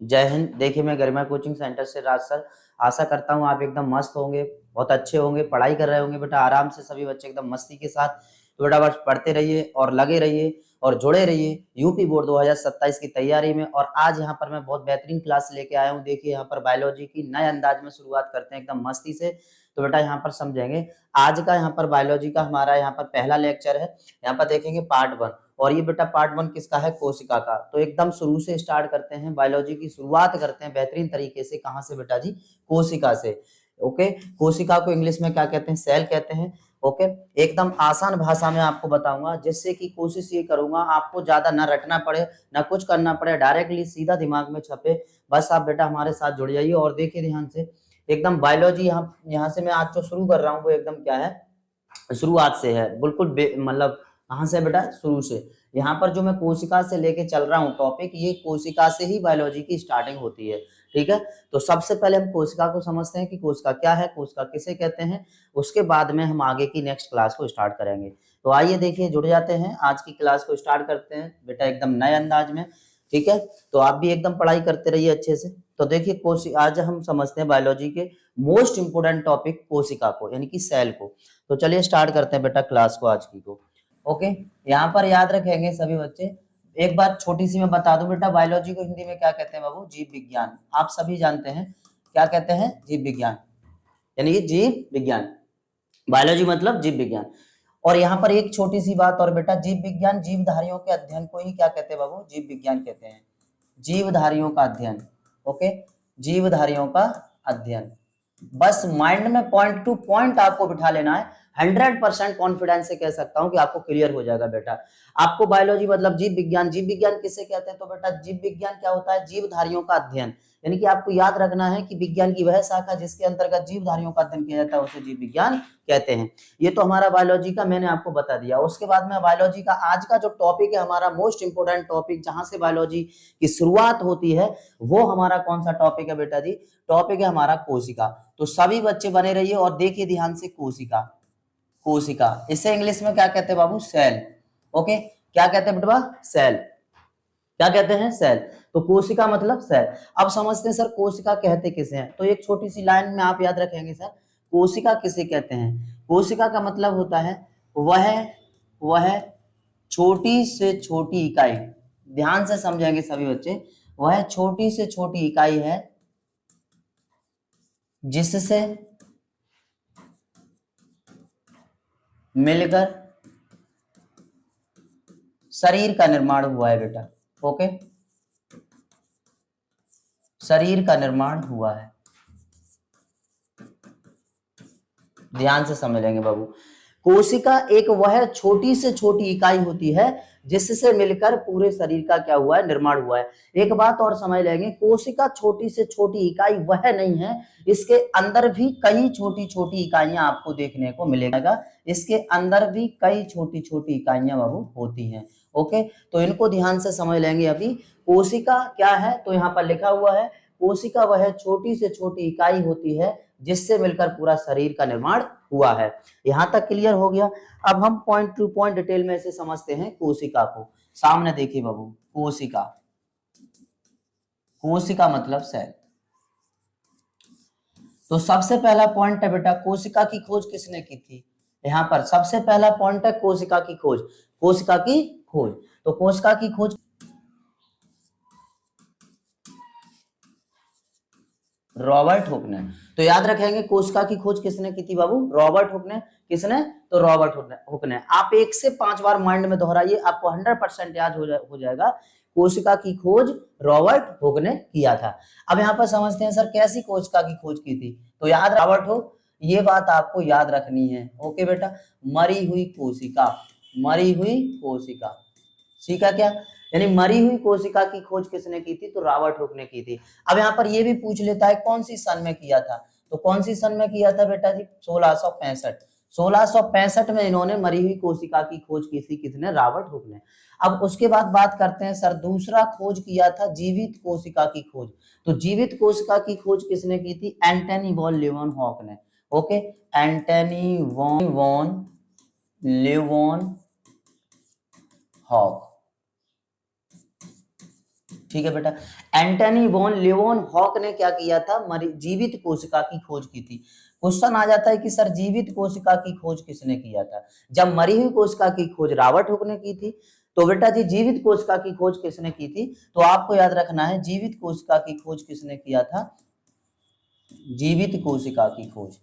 जय हिंद। देखिए, मैं गरिमा कोचिंग सेंटर से राज सर। आशा करता हूँ आप एकदम मस्त होंगे, बहुत अच्छे होंगे, पढ़ाई कर रहे होंगे बेटा आराम से। सभी बच्चे एकदम मस्ती के साथ। तो बेटा बस पढ़ते रहिए और लगे रहिए और जुड़े रहिए यूपी बोर्ड 2027 की तैयारी में। और आज यहाँ पर मैं बहुत बेहतरीन क्लास लेके आया हूँ। देखिए, यहाँ पर बायोलॉजी की नए अंदाज में शुरुआत करते हैं एकदम मस्ती से। तो बेटा यहाँ पर समझेंगे आज का, यहाँ पर बायोलॉजी का हमारा यहाँ पर पहला लेक्चर है। यहाँ पर देखेंगे पार्ट 1। और ये बेटा पार्ट 1 किसका है? कोशिका का। तो एकदम शुरू से स्टार्ट करते हैं, बायोलॉजी की शुरुआत करते हैं बेहतरीन तरीके से। कहां से बेटा जी? कोशिका से। ओके, कोशिका को इंग्लिश में क्या कहते हैं? सेल कहते हैं। ओके, एकदम आसान भाषा में आपको बताऊंगा, जिससे कि कोशिश ये करूंगा आपको ज्यादा ना रटना पड़े, ना कुछ करना पड़े, डायरेक्टली सीधा दिमाग में छपे। बस आप बेटा हमारे साथ जुड़ जाइए और देखिए ध्यान से एकदम बायोलॉजी। यहाँ से मैं आज जो शुरू कर रहा हूँ वो एकदम क्या है? शुरुआत से है, बिल्कुल मतलब कहां से बेटा? शुरू से। यहाँ पर जो मैं कोशिका से लेके चल रहा हूँ टॉपिक, ये कोशिका से ही बायोलॉजी की स्टार्टिंग होती है। ठीक है, तो सबसे पहले हम कोशिका को समझते हैं कि कोशिका क्या है, कोशिका किसे कहते हैं। उसके बाद में हम आगे की नेक्स्ट क्लास को स्टार्ट करेंगे। तो आइए देखिए, जुड़ जाते हैं, आज की क्लास को स्टार्ट करते हैं बेटा एकदम नए अंदाज में। ठीक है, तो आप भी एकदम पढ़ाई करते रहिए अच्छे से। तो देखिए आज हम समझते हैं बायोलॉजी के मोस्ट इंपोर्टेंट टॉपिक कोशिका को, यानी कि सेल को। तो चलिए स्टार्ट करते हैं बेटा क्लास को आज की को। ओके, यहाँ पर याद रखेंगे सभी बच्चे। एक बात छोटी सी मैं बता दूं बेटा, बायोलॉजी को हिंदी में क्या कहते हैं बाबू? जीव विज्ञान। आप सभी जानते हैं क्या कहते हैं? जीव विज्ञान, यानी कि जीव विज्ञान। बायोलॉजी मतलब जीव विज्ञान। और यहाँ पर एक छोटी सी बात और बेटा, जीव विज्ञान जीवधारियों के अध्ययन को ही क्या कहते हैं बाबू? जीव विज्ञान कहते हैं। जीवधारियों का अध्ययन। ओके, जीवधारियों का अध्ययन। बस माइंड में पॉइंट टू पॉइंट आपको बिठा लेना है। 100% कॉन्फिडेंस से कह सकता हूं कि आपको क्लियर हो जाएगा बेटा। आपको बायोलॉजी मतलब जीव विज्ञान, जीव विज्ञान किसे कहते हैं? तो बेटा जीव विज्ञान क्या होता है? जीवधारियों का अध्ययन। यानी कि आपको याद रखना है कि विज्ञान की वह शाखा जिसके अंतर्गत जीवधारियों का अध्ययन किया जाता है उसे जीव विज्ञान कहते हैं। ये तो हमारा बायोलॉजी का मैंने आपको बता दिया। उसके बाद में बायोलॉजी का आज का जो टॉपिक है, हमारा मोस्ट इंपोर्टेंट टॉपिक, जहां से बायोलॉजी की शुरुआत होती है, वो हमारा कौन सा टॉपिक है बेटा जी? टॉपिक है हमारा कोशिका। तो सभी बच्चे बने रहिए और देखिए ध्यान से, कोशिका। कोशिका इसे इंग्लिश में क्या कहते हैं बाबू? सेल। ओके, क्या कहते हैं बेटा? सेल। क्या कहते हैं? सेल। तो कोशिका मतलब सेल। अब समझते हैं सर कोशिका कहते किसे हैं। तो एक छोटी सी लाइन में आप याद रखेंगे सर, कोशिका किसे कहते हैं। कोशिका का मतलब होता है वह वह छोटी से छोटी इकाई। ध्यान से समझेंगे सभी बच्चे, वह छोटी से छोटी इकाई है जिससे मिलकर शरीर का निर्माण हुआ है बेटा। ओके, शरीर का निर्माण हुआ है। ध्यान से समझ लेंगे बाबू। कोशिका एक वह छोटी से छोटी इकाई होती है जिससे मिलकर पूरे शरीर का क्या हुआ है? निर्माण हुआ है। एक बात और समझ लेंगे, कोशिका छोटी से छोटी इकाई वह नहीं है, इसके अंदर भी कई छोटी छोटी इकाइयां आपको देखने को मिलेगा। इसके अंदर भी कई छोटी छोटी इकाइयां बाबू होती हैं। ओके, तो इनको ध्यान से समझ लेंगे। अभी कोशिका क्या है? तो यहाँ पर लिखा हुआ है, कोशिका वह छोटी से छोटी इकाई होती है जिससे मिलकर पूरा शरीर का निर्माण हुआ है। यहां तक क्लियर हो गया। अब हम पॉइंट टू पॉइंट डिटेल में से समझते हैं कोशिका को। सामने देखिए बाबू, कोशिका। कोशिका मतलब सेल। तो सबसे पहला पॉइंट है बेटा, कोशिका की खोज किसने की थी? यहाँ पर सबसे पहला पॉइंट है कोशिका की खोज। कोशिका की खोज, तो कोशिका की खोज रॉबर्ट हुक ने। तो याद रखेंगे कोशिका की खोज किसने की थी बाबू? रॉबर्ट हुक ने। किसने? तो रॉबर्ट हुक ने। आप 1 से 5 बार माइंड में दोहराइए, आपको 100% याद हो जाएगा। कोशिका की खोज रॉबर्ट हुक ने किया था। अब यहाँ पर समझते हैं सर कैसी कोशिका की खोज की थी। तो याद रॉबर्ट हुक, ये बात आपको याद रखनी है। ओके बेटा, मरी हुई कोशिका, मरी हुई कोशिका। सीखा क्या? यानी मरी हुई कोशिका की खोज किसने की थी? तो रॉबर्ट हुक ने की थी। अब यहाँ पर ये भी पूछ लेता है कौन सी सन में किया था। तो कौन सी सन में किया था बेटा जी? 1665। 1665 में इन्होंने मरी हुई कोशिका की खोज की थी। किसने? रॉबर्ट हुक ने। अब उसके बाद बात करते हैं सर, दूसरा खोज किया था जीवित कोशिका की खोज। तो जीवित कोशिका की खोज किसने की थी? एंटनी वॉन लीवनहॉक ने। Okay, Antony van Leeuwenhoek. ठीक है बेटा। एंटनी वॉन लीवेनहॉक ने क्या किया था, जीवित कोशिका की खोज की थी। क्वेश्चन आ जाता है कि सर जीवित कोशिका की खोज किसने किया था, जब मरी हुई कोशिका की खोज रॉबर्ट हुक ने की थी। तो बेटा जी जीवित कोशिका की खोज किसने की थी, तो आपको याद रखना है जीवित कोशिका की खोज किसने किया था, जीवित कोशिका की खोज।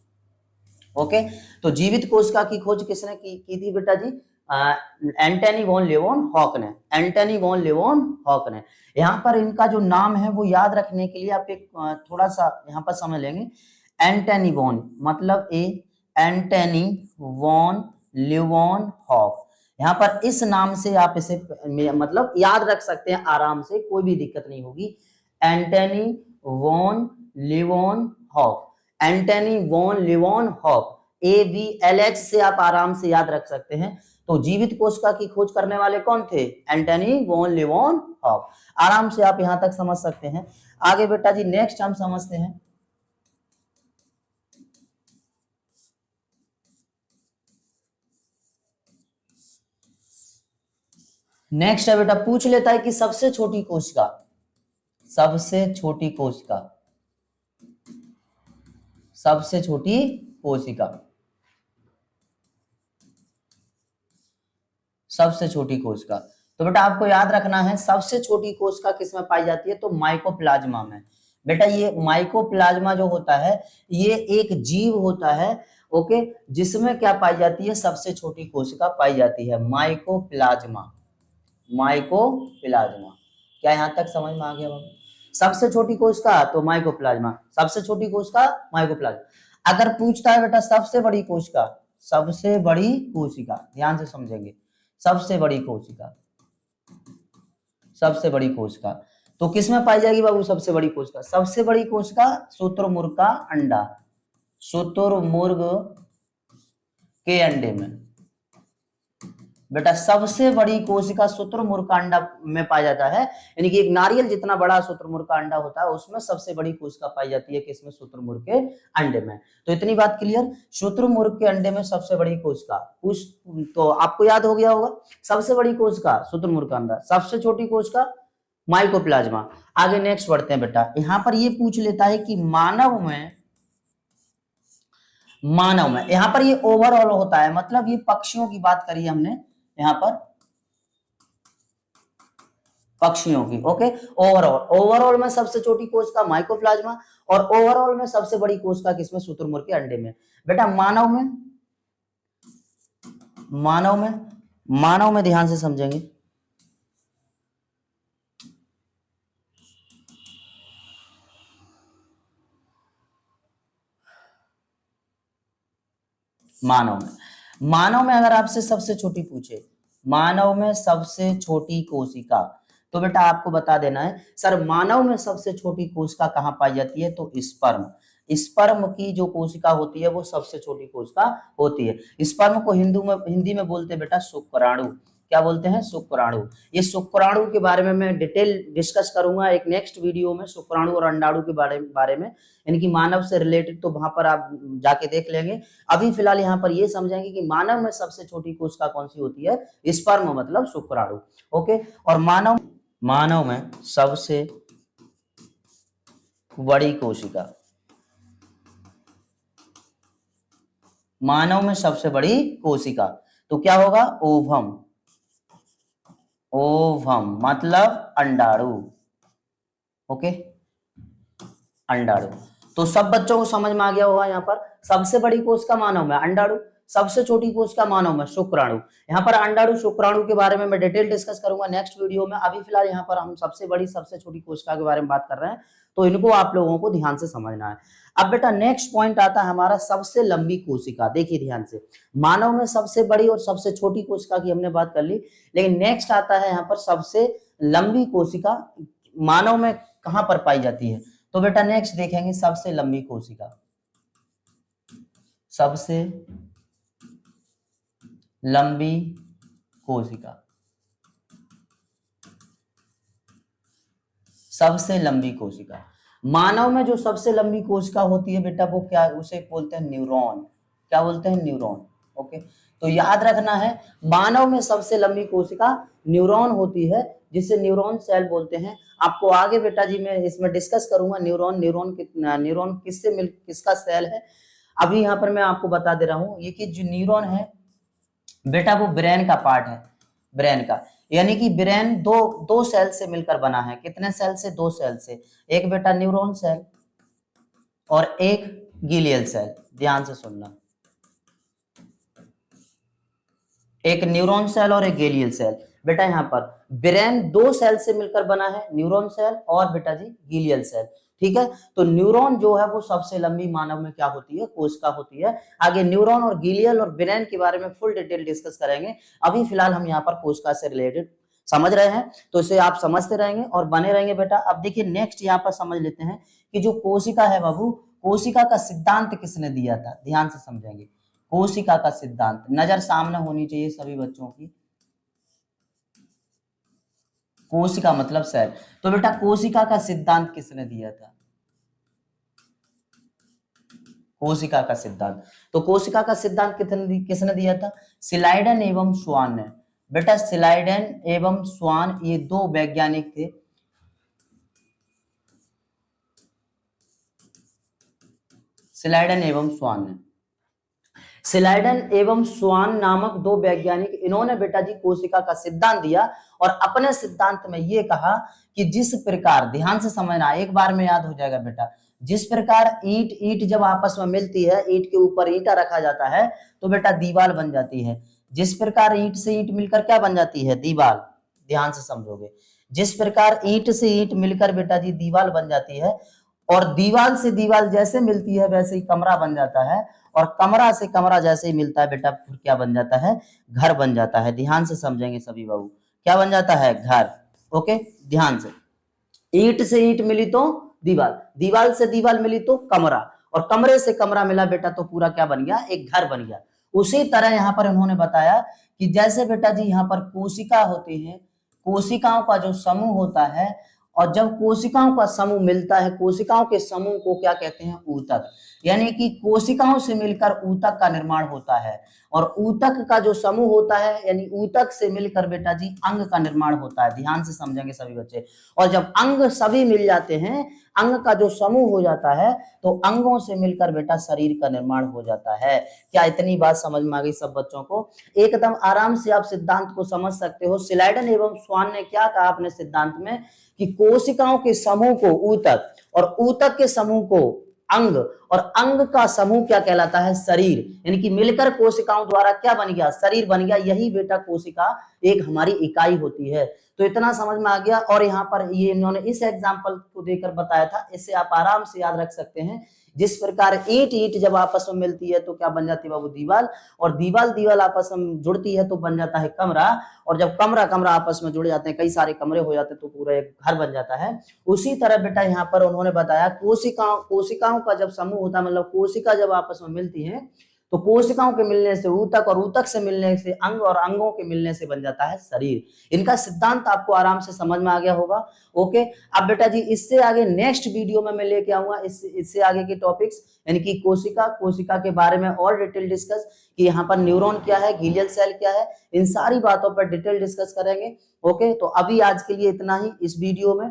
ओके, तो जीवित कोशिका की खोज किसने की थी बेटा जी, एंटनी वॉन लीवेनहॉक ने, एंटनी वॉन लीवेनहॉक ने। यहाँ पर इनका जो नाम है वो याद रखने के लिए आप एक थोड़ा सा यहाँ पर समझ लेंगे। एंटनी वॉन मतलब एंटनी वॉन लीवेनहॉक, यहाँ पर इस नाम से आप इसे मतलब याद रख सकते हैं आराम से, कोई भी दिक्कत नहीं होगी। Antonie van Leeuwenhoek, Antonie van Leeuwenhoek, AVLH से आप आराम से याद रख सकते हैं। तो जीवित कोशिका की खोज करने वाले कौन थे, एंटनी वॉन लीवेनहॉक। आराम से आप यहां तक समझ सकते हैं। आगे बेटा जी नेक्स्ट हम समझते हैं। नेक्स्ट है बेटा, पूछ लेता है कि सबसे छोटी कोशिका, सबसे छोटी कोशिका, सबसे छोटी कोशिका, सबसे छोटी कोशिका। तो बेटा आपको याद रखना है सबसे छोटी कोशिका किसमें पाई जाती है, तो माइकोप्लाज्मा में। बेटा ये माइकोप्लाज्मा जो होता है ये एक जीव होता है, ओके, जिसमें क्या पाई जाती है, सबसे छोटी कोशिका पाई जाती है, माइकोप्लाज्मा, माइकोप्लाज्मा। क्या यहां तक समझ में आ गया बाबू, सबसे छोटी कोशिका तो माइकोप्लाज्मा, सबसे छोटी कोशिका माइकोप्लाज्मा। अगर पूछता है बेटा सबसे बड़ी कोशिका, सबसे बड़ी कोशिका, ध्यान से समझेंगे, सबसे बड़ी कोशिका, सबसे बड़ी कोशिका तो किसमें पाई जाएगी बाबू, सबसे बड़ी कोशिका, सबसे बड़ी कोशिका शुतुरमुर्ग का अंडा, शुतुरमुर्ग के अंडे में। बेटा सबसे बड़ी कोशिका शुतुरमुर्ग का अंडा में पाया जाता है, यानी कि एक नारियल जितना बड़ा शुतुरमुर्ग का अंडा होता है उसमें सबसे बड़ी कोशिका पाई जाती है किसमें, शुतुरमुर्ग के अंडे में। तो इतनी बात क्लियर, शुतुरमुर्ग के अंडे में सबसे बड़ी कोशिका, उस तो आपको याद हो गया होगा, सबसे बड़ी कोशिका शुतुरमुर्ग का अंडा, सबसे छोटी कोशिका माइकोप्लाज्मा। आगे नेक्स्ट बढ़ते हैं बेटा, यहां पर ये पूछ लेता है कि मानव में, मानव में यहां पर ये ओवरऑल होता है, मतलब ये पक्षियों की बात करी हमने यहां पर, पक्षियों की, ओके। ओवरऑल, ओवरऑल में सबसे छोटी कोशिका माइकोप्लाज्मा, और ओवरऑल में सबसे बड़ी कोशिका किसमें, शुतुरमुर्ग के अंडे में। बेटा मानव में, मानव में, मानव में ध्यान से समझेंगे, मानव में, मानव में अगर आपसे सबसे छोटी पूछे, मानव में सबसे छोटी कोशिका, तो बेटा आपको बता देना है सर मानव में सबसे छोटी कोशिका कहां पाई जाती है, तो स्पर्म, स्पर्म की जो कोशिका होती है वो सबसे छोटी कोशिका होती है। स्पर्म को हिंदी में बोलते हैं बेटा शुक्राणु, क्या बोलते हैं, शुक्राणु। ये शुक्राणु के बारे में मैं डिटेल डिस्कस करूंगा एक नेक्स्ट वीडियो में, शुक्राणु और अंडाणु के बारे में, यानी कि मानव से रिलेटेड, तो वहां पर आप जाके देख लेंगे। अभी फिलहाल यहाँ पर ये समझेंगे कि मानव में सबसे छोटी कोशिका कौन सी होती है, स्पर्म मतलब शुक्राणु, ओके। और मानव, मानव में सबसे बड़ी कोशिका, मानव में सबसे बड़ी कोशिका तो क्या होगा, ओवम, ओवम मतलब अंडाणु, ओके, अंडाणु। तो सब बच्चों को समझ में आ गया होगा, यहाँ पर सबसे बड़ी कोशिका मानव में अंडाणु, सबसे छोटी कोशिका मानव में शुक्राणु। यहाँ पर अंडाणु शुक्राणु के बारे में मैं डिटेल डिस्कस करूंगा नेक्स्ट वीडियो में। अभी फिलहाल यहाँ पर हम सबसे बड़ी सबसे छोटी कोशिका के बारे में बात कर रहे हैं, तो इनको आप लोगों को ध्यान से समझना है। अब बेटा नेक्स्ट पॉइंट आता है हमारा सबसे लंबी कोशिका, देखिए ध्यान से, मानव में सबसे बड़ी और सबसे छोटी कोशिका की हमने बात कर ली, लेकिन नेक्स्ट आता है यहाँ पर सबसे लंबी कोशिका मानव में कहां पर पाई जाती है। तो बेटा नेक्स्ट देखेंगे सबसे लंबी कोशिका, सबसे लंबी कोशिका, सबसे लंबी कोशिका मानव में जो सबसे लंबी कोशिका होती है बेटा वो क्या, उसे बोलते हैं न्यूरॉन, क्या बोलते हैं, न्यूरॉन, ओके। तो याद रखना है, मानव में सबसे लंबी कोशिका न्यूरॉन होती है, जिसे न्यूरॉन सेल बोलते हैं। आपको आगे बेटा जी मैं इसमें डिस्कस करूंगा न्यूरॉन किसका सेल है। अभी यहाँ पर मैं आपको बता दे रहा हूँ, ये कि जो न्यूरॉन है बेटा वो ब्रेन का पार्ट है, ब्रेन का, यानी कि ब्रेन दो सेल से मिलकर बना है। कितने सेल से? 2 सेल से। एक बेटा न्यूरॉन सेल और एक गीलियल सेल। ध्यान से सुनना, एक न्यूरॉन सेल और एक गैलियल सेल। बेटा यहाँ पर ब्रेन 2 सेल से मिलकर बना है, न्यूरॉन सेल और बेटा जी गैलियल सेल। ठीक है, तो न्यूरॉन जो है वो सबसे लंबी मानव में क्या होती है? कोशिका होती है। आगे न्यूरॉन और गैलियल और ब्रेन के बारे में फुल डिटेल डिस्कस करेंगे। अभी फिलहाल हम यहाँ पर कोशिका से रिलेटेड समझ रहे हैं, तो इसे आप समझते रहेंगे और बने रहेंगे बेटा। अब देखिए नेक्स्ट यहाँ पर समझ लेते हैं कि जो कोशिका है बाबू, कोशिका का सिद्धांत किसने दिया था? ध्यान से समझेंगे। कोशिका का सिद्धांत, नजर सामने होनी चाहिए सभी बच्चों की। कोशिका मतलब सेल। तो बेटा कोशिका का सिद्धांत किसने दिया था? कोशिका का सिद्धांत, तो कोशिका का सिद्धांत किसने दिया था? सिलाइडन एवं स्वान ने। बेटा सिलाइडन एवं स्वान ये 2 वैज्ञानिक थे। सिलाइडन एवं स्वान ने, सिलाइडन एवं स्वान नामक 2 वैज्ञानिक, इन्होंने बेटा जी कोशिका का सिद्धांत दिया और अपने सिद्धांत में ये कहा कि जिस प्रकार, ध्यान से समझना, एक बार में याद हो जाएगा बेटा, जिस प्रकार ईंट जब आपस में मिलती है, ईंट के ऊपर ईंटा रखा जाता है तो बेटा दीवार बन जाती है। जिस प्रकार ईंट से ईंट मिलकर क्या बन जाती है? दीवार। ध्यान से समझोगे, जिस प्रकार ईंट से ईंट मिलकर बेटा जी दीवार बन जाती है, और दीवार से दीवार जैसे मिलती है वैसे ही कमरा बन जाता है, और कमरा से कमरा जैसे ही मिलता है बेटा फिर क्या बन जाता है? घर बन जाता है। ध्यान से समझेंगे सभी बाबू, क्या बन जाता है? घर। ओके, ध्यान से, ईंट से ईंट मिली तो दीवार, दीवार से दीवार मिली तो कमरा, और कमरे से कमरा मिला बेटा तो पूरा क्या बन गया? एक घर बन गया। उसी तरह यहाँ पर उन्होंने बताया कि जैसे बेटा जी यहाँ पर कोशिका होती है, कोशिकाओं का जो समूह होता है, और जब कोशिकाओं का समूह मिलता है, कोशिकाओं के समूह को क्या कहते हैं? ऊतक। यानी कि कोशिकाओं से मिलकर ऊतक का निर्माण होता है, और ऊतक का जो समूह होता है यानी ऊतक से मिलकर बेटा जी अंग का निर्माण होता है। ध्यान से समझेंगे सभी बच्चे। और जब अंग सभी मिल जाते हैं, अंग का जो समूह हो जाता है, तो अंगों से मिलकर बेटा शरीर का निर्माण हो जाता है। क्या इतनी बात समझ में आ गई सब बच्चों को? एकदम आराम से आप सिद्धांत को समझ सकते हो। सिलाइडन एवं स्वान ने क्या कहा अपने सिद्धांत में कि कोशिकाओं के समूह को ऊतक, और ऊतक के समूह को अंग, और अंग का समूह क्या कहलाता है? शरीर। यानी कि मिलकर कोशिकाओं द्वारा क्या बन गया? शरीर बन गया। यही बेटा कोशिका एक हमारी इकाई होती है। तो इतना समझ में आ गया। और यहाँ पर ये इन्होंने इस एग्जाम्पल को देकर बताया था, इससे आप आराम से याद रख सकते हैं। जिस प्रकार ईंट जब आपस में मिलती है तो क्या बन जाती है बाबू? दीवार। और दीवार आपस में जुड़ती है तो बन जाता है कमरा, और जब कमरा आपस में जुड़ जाते हैं, कई सारे कमरे हो जाते हैं तो पूरा एक घर बन जाता है। उसी तरह बेटा यहाँ पर उन्होंने बताया कोशिकाओं का जब समूह होता है, मतलब कोशिका जब आपस में मिलती है तो कोशिकाओं के मिलने से ऊतक, और ऊतक से मिलने से अंग, और अंगों के मिलने से बन जाता है शरीर। इनका सिद्धांत आपको आराम से समझ में आ गया होगा। ओके, अब बेटा जी इससे आगे नेक्स्ट वीडियो में मैं लेके आऊंगा इससे आगे के टॉपिक्स, यानी कि कोशिका के बारे में और डिटेल डिस्कस, कि यहाँ पर न्यूरॉन क्या है, ग्लियल सेल क्या है, इन सारी बातों पर डिटेल डिस्कस करेंगे। ओके, तो अभी आज के लिए इतना ही। इस वीडियो में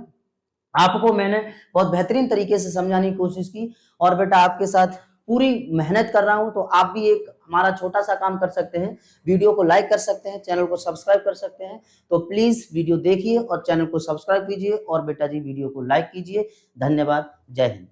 आपको मैंने बहुत बेहतरीन तरीके से समझाने की कोशिश की, और बेटा आपके साथ पूरी मेहनत कर रहा हूं। तो आप भी एक हमारा छोटा सा काम कर सकते हैं, वीडियो को लाइक कर सकते हैं, चैनल को सब्सक्राइब कर सकते हैं। तो प्लीज वीडियो देखिए और चैनल को सब्सक्राइब कीजिए, और बेटा जी वीडियो को लाइक कीजिए। धन्यवाद। जय हिंद।